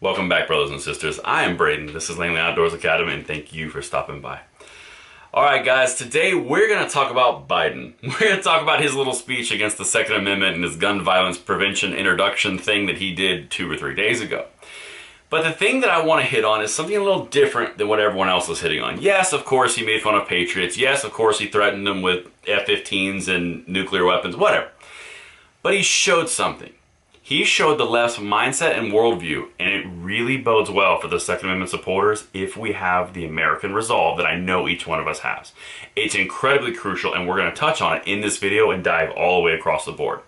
Welcome back, brothers and sisters. I am Braden. This is Langley Outdoors Academy, and thank you for stopping by. Alright guys, today we're going to talk about Biden. We're going to talk about his little speech against the Second Amendment and his gun violence prevention introduction thing that he did 2 or 3 days ago. But the thing that I want to hit on is something a little different than what everyone else was hitting on. Yes, of course, he made fun of Patriots. Yes, of course, he threatened them with F-15's and nuclear weapons, whatever. But he showed something. He showed the left's mindset and worldview, and it really bodes well for the Second Amendment supporters if we have the American resolve that I know each one of us has. It's incredibly crucial, and we're going to touch on it in this video and dive all the way across the board.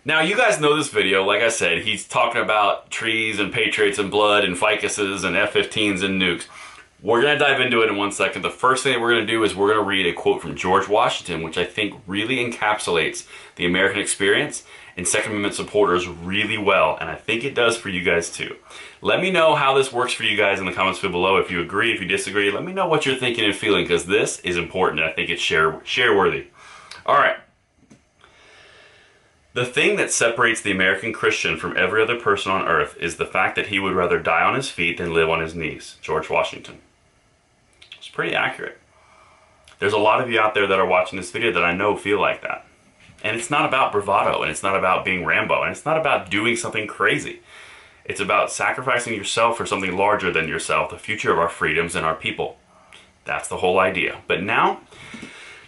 Now, you guys know this video. Like I said, he's talking about trees and Patriots and blood and ficuses and F-15's and nukes. We're going to dive into it in 1 second. The first thing that we're going to do is we're going to read a quote from George Washington, which I think really encapsulates the American experience and Second Amendment supporters really well, and I think it does for you guys too. Let me know how this works for you guys in the comments below. If you agree, if you disagree, let me know what you're thinking and feeling, because this is important and I think it's share-worthy. Alright. The thing that separates the American Christian from every other person on earth is the fact that he would rather die on his feet than live on his knees. George Washington. It's pretty accurate. There's a lot of you out there that are watching this video that I know feel like that. And it's not about bravado, and it's not about being Rambo, and it's not about doing something crazy. It's about sacrificing yourself for something larger than yourself, the future of our freedoms and our people. That's the whole idea. But now,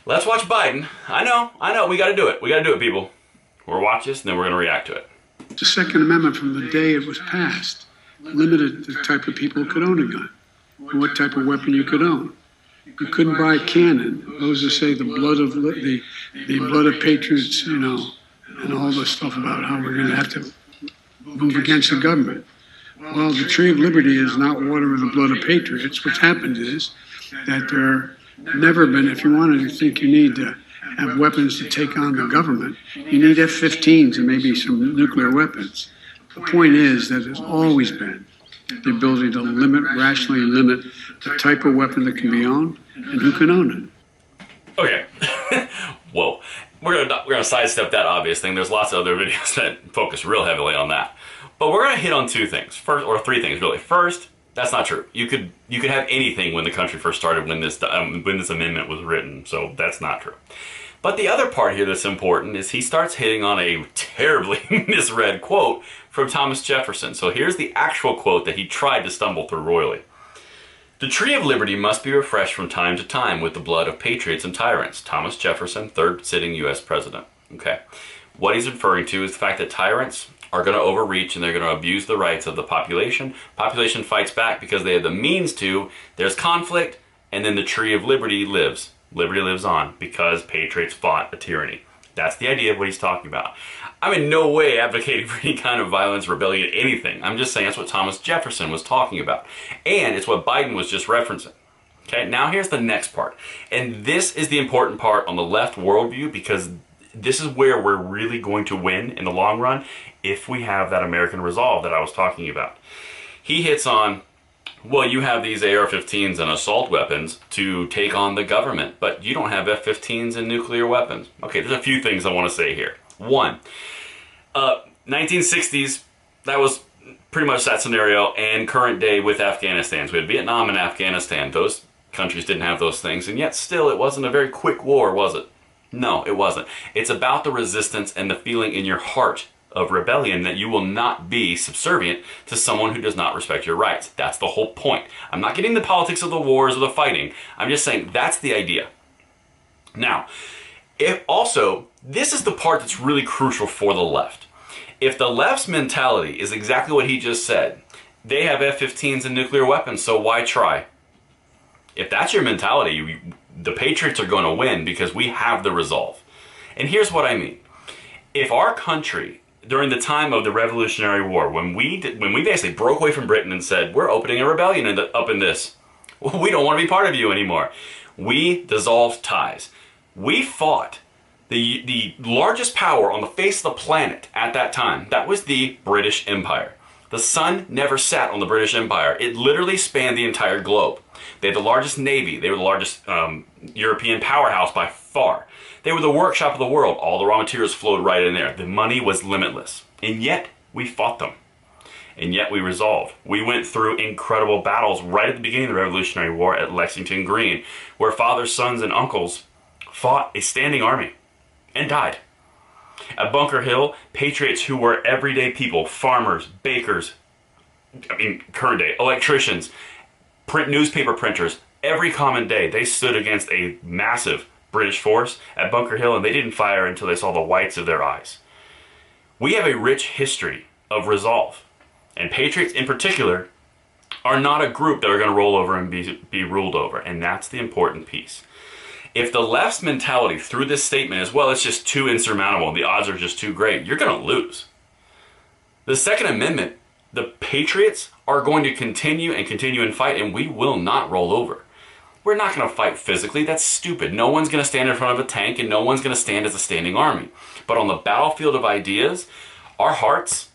let's watch Biden. I know, we gotta do it. We gotta do it, people. We'll watch this, and then we're gonna react to it. The Second Amendment from the day it was passed limited the type of people who could own a gun, and what type of weapon you could own. You couldn't buy a cannon. Those who say the blood of Patriots, you know, and all this stuff about how we're going to have to move against the government. Well, the tree of liberty is not water with the blood of Patriots. What's happened is that there never been, if you wanted to think you need to have weapons to take on the government, you need F-15's and maybe some nuclear weapons. The point is that there's always been the ability to rationally limit the type of weapon that can be owned and who can own it. Okay. Whoa. We're gonna sidestep that obvious thing. There's lots of other videos that focus real heavily on that. But we're gonna hit on 2 things. First, or 3 things really. First, that's not true. You could have anything when the country first started, when this amendment was written. So that's not true. But the other part here that's important is he starts hitting on a terribly misread quote from Thomas Jefferson. So here's the actual quote that he tried to stumble through royally. The tree of liberty must be refreshed from time to time with the blood of patriots and tyrants. Thomas Jefferson, 3rd sitting U.S. president. Okay. What he's referring to is the fact that tyrants are going to overreach and they're going to abuse the rights of the population. Population fights back because they have the means to. There's conflict, and then the tree of liberty lives. Liberty lives on because patriots fought a tyranny. That's the idea of what he's talking about. I'm in no way advocating for any kind of violence, rebellion, anything. I'm just saying that's what Thomas Jefferson was talking about. And it's what Biden was just referencing. Okay, now here's the next part. And this is the important part on the left worldview, because this is where we're really going to win in the long run if we have that American resolve that I was talking about. He hits on, well, you have these AR-15s and assault weapons to take on the government, but you don't have F-15s and nuclear weapons. Okay, there's a few things I want to say here. 1, 1960s, that was pretty much that scenario, and current day with Afghanistan. So we had Vietnam and Afghanistan. Those countries didn't have those things, and yet still it wasn't a very quick war, was it? No, it wasn't. It's about the resistance and the feeling in your heart of rebellion that you will not be subservient to someone who does not respect your rights. That's the whole point. I'm not getting the politics of the wars or the fighting. I'm just saying that's the idea. Now, this is the part that's really crucial for the left. If the left's mentality is exactly what he just said, they have F-15s and nuclear weapons, so why try? If that's your mentality, the Patriots are going to win because we have the resolve. And here's what I mean. If our country, during the time of the Revolutionary War, when we basically broke away from Britain and said, we're opening a rebellion up in this, we don't want to be part of you anymore. We dissolved ties. We fought the largest power on the face of the planet at that time. That was the British Empire. The sun never set on the British Empire. It literally spanned the entire globe. They had the largest navy. They were the largest European powerhouse by far. They were the workshop of the world. All the raw materials flowed right in there. The money was limitless. And yet, we fought them. And yet we resolved. We went through incredible battles right at the beginning of the Revolutionary War at Lexington Green, where fathers, sons, and uncles fought a standing army and died. At Bunker Hill, patriots who were everyday people, farmers, bakers, current day, electricians, newspaper printers, every common day, they stood against a massive British force at Bunker Hill, and they didn't fire until they saw the whites of their eyes. We have a rich history of resolve. And patriots in particular are not a group that are going to roll over and be ruled over. And that's the important piece. If the left's mentality through this statement is, well, it's just too insurmountable, the odds are just too great, you're going to lose. The Second Amendment, the patriots are going to continue and fight, and we will not roll over. We're not going to fight physically. That's stupid. No one's going to stand in front of a tank, and no one's going to stand as a standing army. But on the battlefield of ideas, our hearts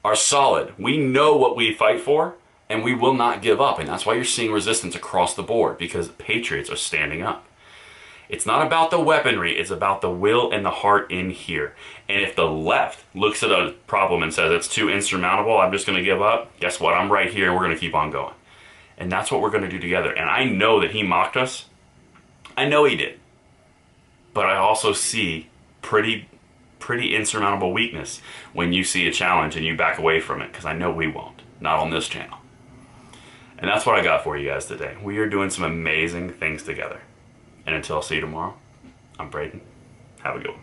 are solid. We know what we fight for, and we will not give up. And that's why you're seeing resistance across the board, because patriots are standing up. It's not about the weaponry, it's about the will and the heart in here. And if the left looks at a problem and says it's too insurmountable, I'm just going to give up, guess what? I'm right here and we're going to keep on going. And that's what we're going to do together. And I know that he mocked us. I know he did. But I also see pretty insurmountable weakness when you see a challenge and you back away from it, because I know we won't. Not on this channel. And that's what I got for you guys today. We are doing some amazing things together. And until I see you tomorrow, I'm Braden. Have a good one.